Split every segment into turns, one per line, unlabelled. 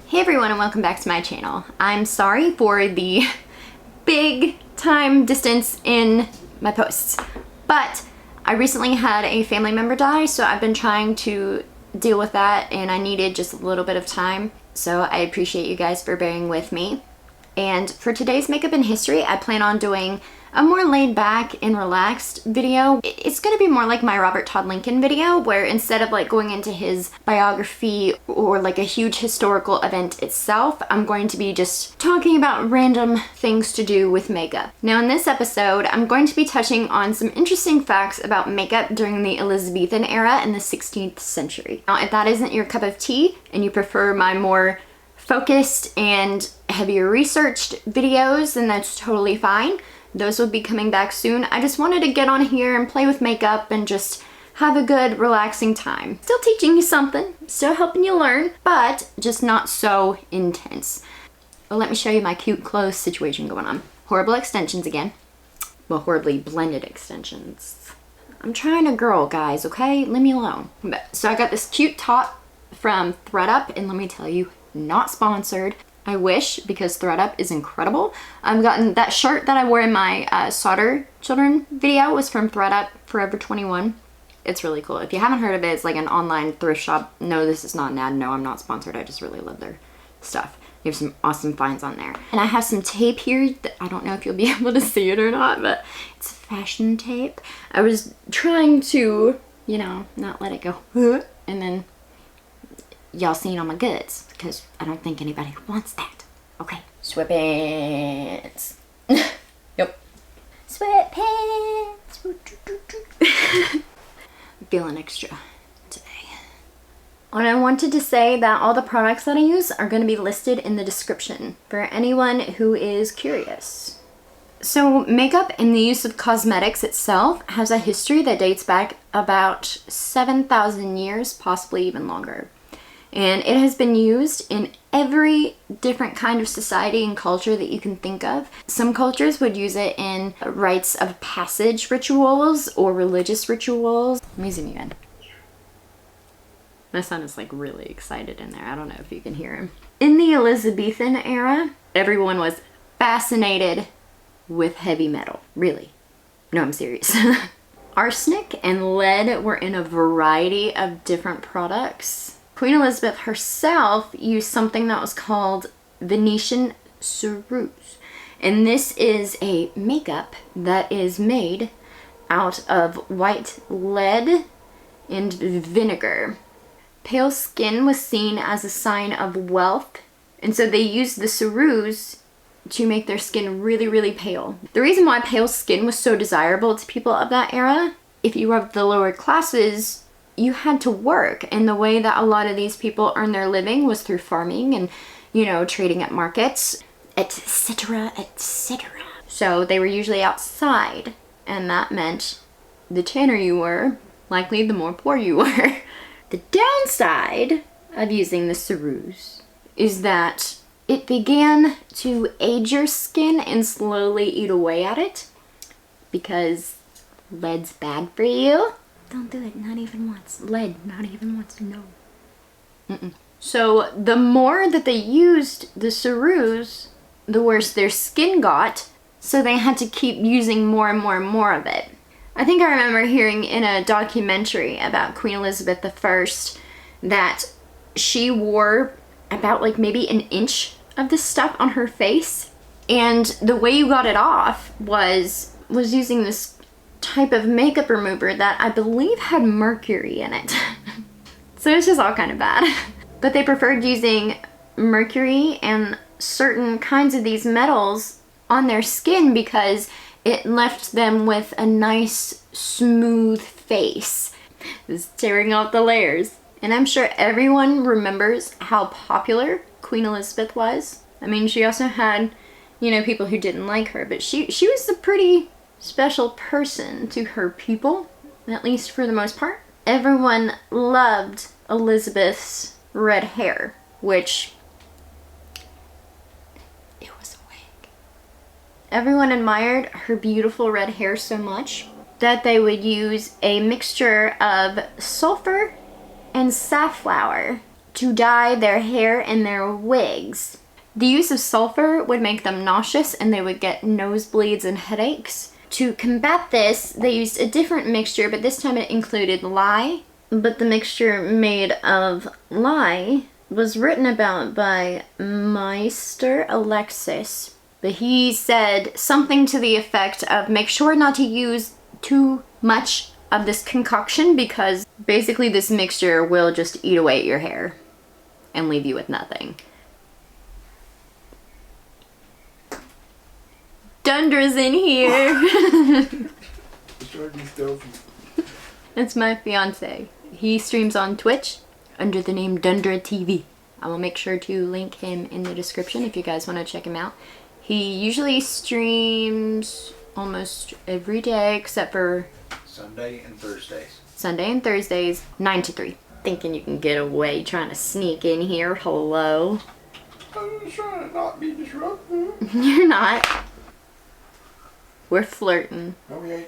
Hey everyone, and welcome back to my channel. I'm sorry for the big time distance in my posts, but I recently had a family member die, so I've been trying to deal with that and I needed just a little bit of time. So I appreciate you guys for bearing with me. And for today's makeup in history, I plan on doing a more laid back and relaxed video. It's gonna be more like my Robert Todd Lincoln video, where instead of like going into his biography or like a huge historical event itself, I'm going to be just talking about random things to do with makeup. Now in this episode, I'm going to be touching on some interesting facts about makeup during the Elizabethan era in the 16th century. Now if that isn't your cup of tea and you prefer my more focused and heavier researched videos, then that's totally fine. Those will be coming back soon. I just wanted to get on here and play with makeup and just have a good, relaxing time. Still teaching you something, still helping you learn, but just not so intense. Well, let me show you my cute clothes situation going on. Horrible extensions again. Well, horribly blended extensions. I'm trying to girl, guys, okay? Leave me alone. So I got this cute top from ThredUp, and let me tell you, not sponsored. I wish, because ThredUp is incredible. I've gotten that shirt that I wore in my Solder Children video was from ThredUp, Forever 21. It's really cool. If you haven't heard of it, it's like an online thrift shop. No, this is not an ad. No, I'm not sponsored. I just really love their stuff. They have some awesome finds on there. And I have some tape here that I don't know if you'll be able to see it or not, but it's fashion tape. I was trying to, you know, not let it go. And then y'all seen all my goods, because I don't think anybody wants that. Okay. Sweatpants. Yep. Sweatpants. Feeling extra today. And I wanted to say that all the products that I use are going to be listed in the description for anyone who is curious. So makeup and the use of cosmetics itself has a history that dates back about 7,000 years, possibly even longer. And it has been used in every different kind of society and culture that you can think of. Some cultures would use it in rites of passage rituals or religious rituals. Let me zoom you in. My son is like really excited in there. I don't know if you can hear him. In the Elizabethan era, everyone was fascinated with heavy metal. Really. No, I'm serious. Arsenic and lead were in a variety of different products. Queen Elizabeth herself used something that was called Venetian ceruse. And this is a makeup that is made out of white lead and vinegar. Pale skin was seen as a sign of wealth, and so they used the ceruse to make their skin really, really pale. The reason why pale skin was so desirable to people of that era, if you were of the lower classes, you had to work, and the way that a lot of these people earned their living was through farming and, you know, trading at markets, etc., etc. So they were usually outside, and that meant the tanner you were, likely the more poor you were. The downside of using the ceruse is that it began to age your skin and slowly eat away at it, because lead's bad for you. Don't do it, not even once. Lead, not even once, no. So the more that they used the ceruse, the worse their skin got, so they had to keep using more and more and more of it. I think I remember hearing in a documentary about Queen Elizabeth I that she wore about like maybe an inch of this stuff on her face, and the way you got it off was using this type of makeup remover that I believe had mercury in it. So it's just all kind of bad. But they preferred using mercury and certain kinds of these metals on their skin because it left them with a nice smooth face. Just tearing off the layers. And I'm sure everyone remembers how popular Queen Elizabeth was. I mean, she also had, you know, people who didn't like her, but she was a pretty special person to her people, at least for the most part. Everyone loved Elizabeth's red hair, which it was a wig. Everyone admired her beautiful red hair so much that they would use a mixture of sulfur and safflower to dye their hair and their wigs. The use of sulfur would make them nauseous and they would get nosebleeds and headaches. To combat this, they used a different mixture, but this time it included lye. But the mixture made of lye was written about by Meister Alexis. But he said something to the effect of, make sure not to use too much of this concoction because basically this mixture will just eat away at your hair and leave you with nothing. Dundra's in here. That's my fiance. He streams on Twitch under the name Dundra TV. I will make sure to link him in the description if you guys want to check him out. He usually streams almost every day except for
Sunday and Thursdays.
Sunday and Thursdays, 9 to 3. Thinking you can get away trying to sneak in here. Hello.
I'm just trying to not be disruptive.
You're not. We're flirting.
Okay.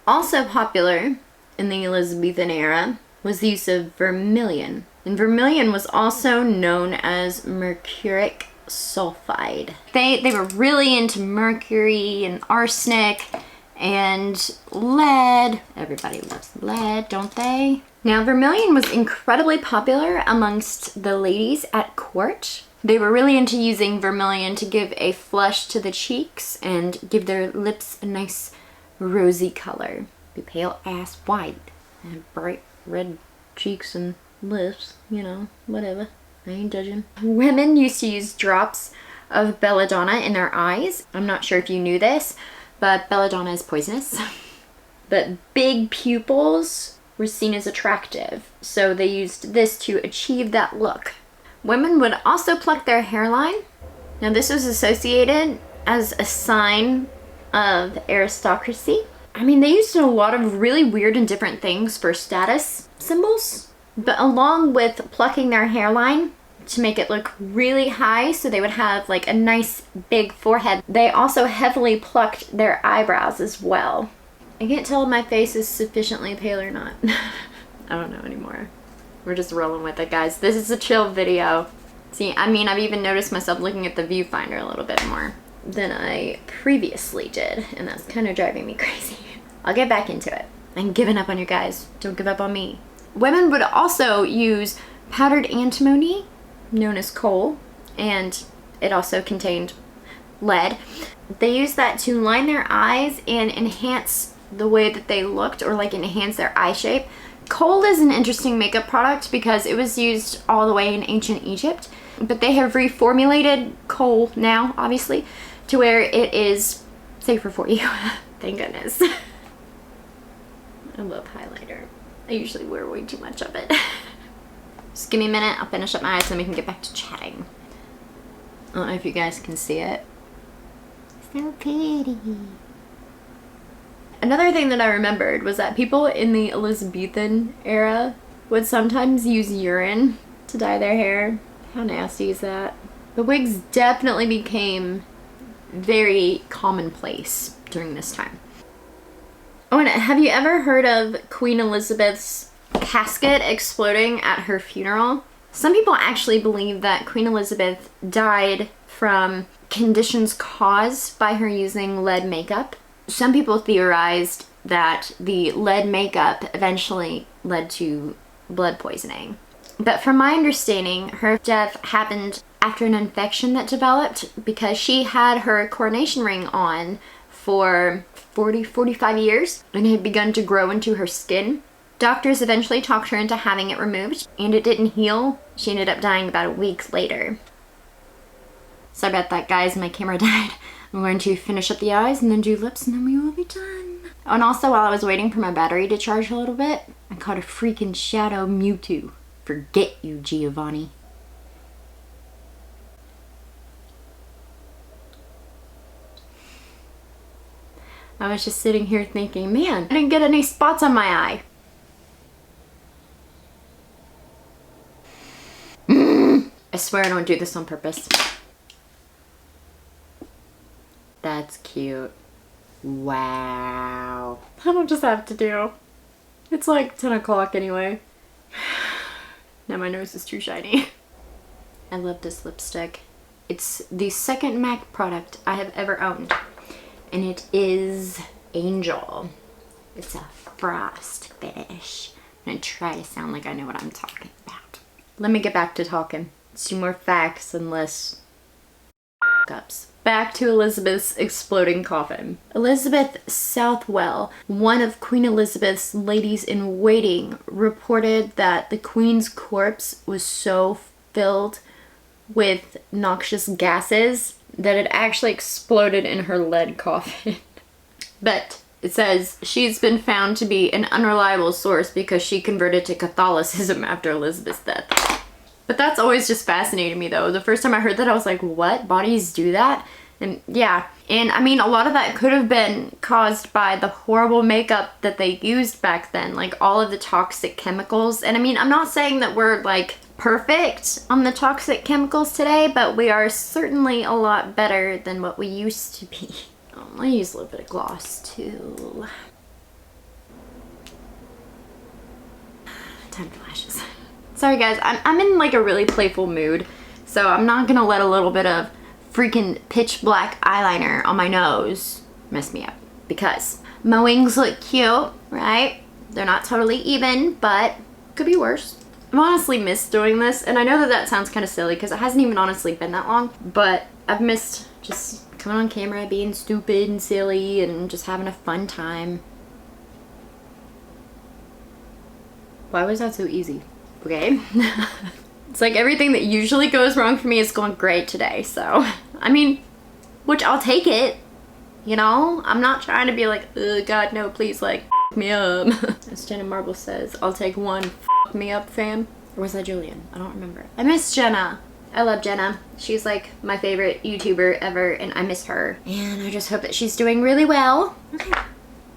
Also popular in the Elizabethan era was the use of vermilion. And vermilion was also known as mercuric sulfide. They were really into mercury and arsenic and lead. Everybody loves lead, don't they? Now, vermilion was incredibly popular amongst the ladies at court. They were really into using vermilion to give a flush to the cheeks and give their lips a nice rosy color. Be pale ass white and bright red cheeks and lips, you know, whatever. I ain't judging. Women used to use drops of belladonna in their eyes. I'm not sure if you knew this, but belladonna is poisonous. But big pupils were seen as attractive, so they used this to achieve that look. Women would also pluck their hairline. Now this was associated as a sign of aristocracy. I mean, they used a lot of really weird and different things for status symbols. But along with plucking their hairline to make it look really high so they would have like a nice big forehead, they also heavily plucked their eyebrows as well. I can't tell if my face is sufficiently pale or not. I don't know anymore. We're just rolling with it, guys. This is a chill video. See, I mean, I've even noticed myself looking at the viewfinder a little bit more than I previously did, and that's kind of driving me crazy. I'll get back into it. I'm giving up on you guys. Don't give up on me. Women would also use powdered antimony, known as coal, and it also contained lead. They used that to line their eyes and enhance the way that they looked, or like enhance their eye shape. Coal is an interesting makeup product because it was used all the way in ancient Egypt, but they have reformulated coal now, obviously, to where it is safer for you. Thank goodness. I love highlighter. I usually wear way too much of it. Just give me a minute, I'll finish up my eyes and we can get back to chatting. I don't know if you guys can see it. So pretty. Another thing that I remembered was that people in the Elizabethan era would sometimes use urine to dye their hair. How nasty is that? The wigs definitely became very commonplace during this time. Oh, and have you ever heard of Queen Elizabeth's casket exploding at her funeral? Some people actually believe that Queen Elizabeth died from conditions caused by her using lead makeup. Some people theorized that the lead makeup eventually led to blood poisoning. But from my understanding, her death happened after an infection that developed because she had her coronation ring on for 45 years and it had begun to grow into her skin. Doctors eventually talked her into having it removed and it didn't heal. She ended up dying about a week later. Sorry about that, guys. My camera died. I'm going to finish up the eyes and then do lips and then we will be done. Oh, and also while I was waiting for my battery to charge a little bit, I caught a freaking shadow Mewtwo. Forget you, Giovanni. I was just sitting here thinking, man, I didn't get any spots on my eye. I swear I don't do this on purpose. That's cute. Wow. I don't just have to do. It's like 10 o'clock anyway. Now my nose is too shiny. I love this lipstick. It's the second MAC product I have ever owned, and it is Angel. It's a frost finish. I'm gonna try to sound like I know what I'm talking about. Let me get back to talking. Let's do more facts and less ups. Back to Elizabeth's exploding coffin. Elizabeth Southwell, one of Queen Elizabeth's ladies-in-waiting, reported that the Queen's corpse was so filled with noxious gases that it actually exploded in her lead coffin. But it says she's been found to be an unreliable source because she converted to Catholicism after Elizabeth's death. But that's always just fascinated me though. The first time I heard that I was like, what? Bodies do that? And yeah, and I mean a lot of that could have been caused by the horrible makeup that they used back then, like all of the toxic chemicals. And I mean, I'm not saying that we're like perfect on the toxic chemicals today, but we are certainly a lot better than what we used to be. I'll use a little bit of gloss too. Time for lashes. Sorry guys, I'm in like a really playful mood, so I'm not gonna let a little bit of freaking pitch black eyeliner on my nose mess me up, because my wings look cute, right? They're not totally even, but could be worse. I've honestly missed doing this, and I know that that sounds kind of silly because it hasn't even honestly been that long, but I've missed just coming on camera, being stupid and silly and just having a fun time. Why was that so easy? Okay. It's like everything that usually goes wrong for me is going great today, so I mean, which I'll take it, you know? I'm not trying to be like, ugh, God no, please, like, f me up. As Jenna Marble says, I'll take one f me up fam. Or was that Julian? I don't remember. I miss Jenna. I love Jenna. She's like my favorite YouTuber ever, and I miss her. And I just hope that she's doing really well. Okay.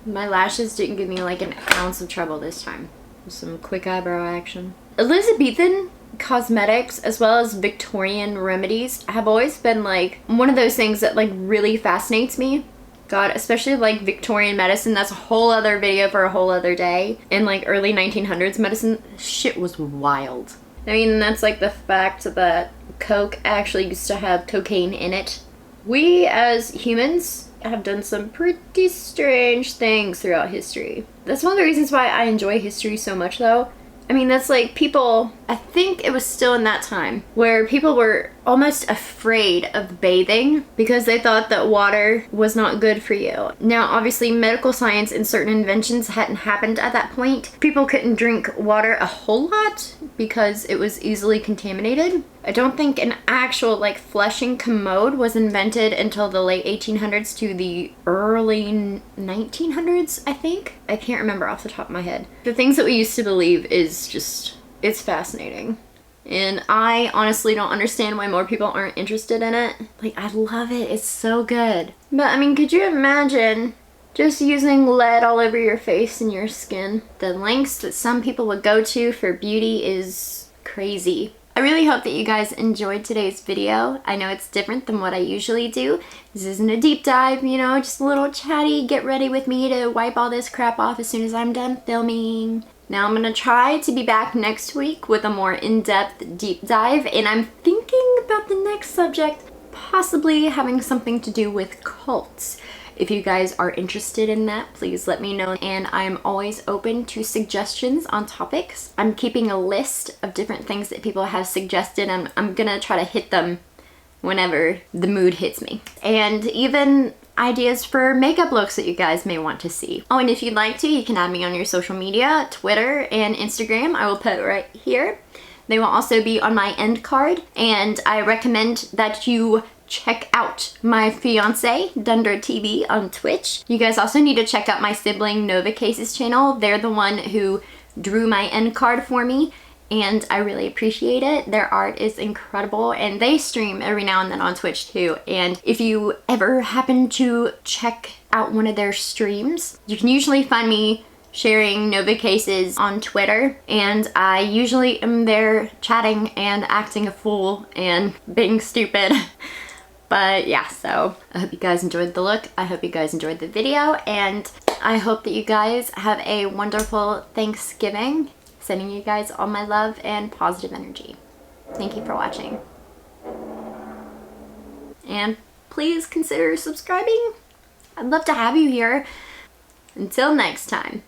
My lashes didn't give me like an ounce of trouble this time. Some quick eyebrow action. Elizabethan cosmetics as well as Victorian remedies have always been like one of those things that like really fascinates me. God, especially like Victorian medicine, that's a whole other video for a whole other day. And like early 1900s medicine, shit was wild. I mean, that's like the fact that Coke actually used to have cocaine in it. We as humans have done some pretty strange things throughout history. That's one of the reasons why I enjoy history so much though. I mean, that's like people, I think it was still in that time where people were almost afraid of bathing because they thought that water was not good for you. Now, obviously, medical science and certain inventions hadn't happened at that point. People couldn't drink water a whole lot because it was easily contaminated. I don't think an actual like flushing commode was invented until the late 1800s to the early 1900s, I think. I can't remember off the top of my head. The things that we used to believe is just, it's fascinating. And I honestly don't understand why more people aren't interested in it. Like, I love it, it's so good. But I mean, could you imagine just using lead all over your face and your skin? The lengths that some people would go to for beauty is crazy. I really hope that you guys enjoyed today's video. I know it's different than what I usually do. This isn't a deep dive, you know, just a little chatty, get ready with me to wipe all this crap off as soon as I'm done filming. Now I'm gonna try to be back next week with a more in-depth deep dive, and I'm thinking about the next subject possibly having something to do with cults. If you guys are interested in that, please let me know, and I'm always open to suggestions on topics. I'm keeping a list of different things that people have suggested, and I'm gonna try to hit them whenever the mood hits me. And even ideas for makeup looks that you guys may want to see. Oh, and if you'd like to, you can add me on your social media, Twitter and Instagram. I will put right here. They will also be on my end card, and I recommend that you check out my fiancé, Dunder TV, on Twitch. You guys also need to check out my sibling, Nova Case's channel. They're the one who drew my end card for me, and I really appreciate it. Their art is incredible, and they stream every now and then on Twitch too. And if you ever happen to check out one of their streams, you can usually find me sharing Nova Cases on Twitter, and I usually am there chatting and acting a fool and being stupid. But yeah, so I hope you guys enjoyed the look. I hope you guys enjoyed the video, and I hope that you guys have a wonderful Thanksgiving. Sending you guys all my love and positive energy. Thank you for watching. And please consider subscribing. I'd love to have you here. Until next time.